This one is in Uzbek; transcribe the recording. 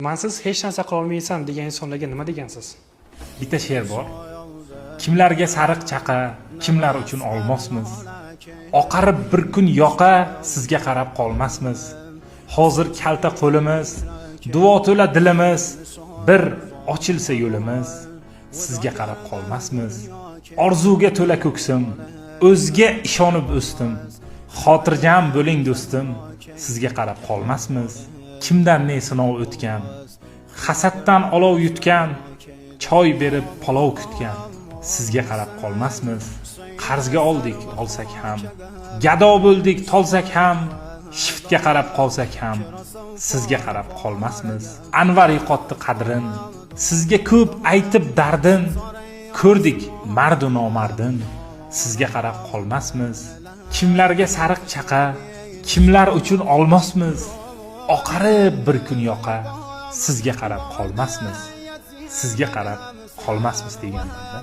Mansiz hech narsa qila olmaysan degan insonlarga nima degansiz? Bitta she'r bor. Kimlarga sariq chaqa, kimlar uchun olmosmiz. Oqarib bir kun yoqa, sizga qarab qolmasmiz. Hozir kalta qo'limiz, duo to'la dilimiz, bir ochilsa yo'limiz, sizga qarab qolmasmiz. Orzuga to'la ko'ksim, o'zga ishonib o'sdim. Xotirjam bo'ling do'stim, sizga qarab qolmasmiz. Kimdan ne sinov o'tgan, hasaddan olov yutgan, choy berib palov kutgan, sizga qarab qolmasmiz. Qarzga oldik, olsak ham, gado bo'ldik, tolsak ham, shiftga qarab qolsak ham, sizga qarab qolmasmiz. Anvar yo'qotdi qadrin, sizga ko'p aytib dardin, ko'rdik mardu nomardin, sizga qarab qolmasmiz. Kimlarga sariq chaqa, kimlar uchun olmosmiz. Oqarib bir kun yoqa, sizga qarab qolmasmiz. Sizga qarab qolmasmiz degandim-da.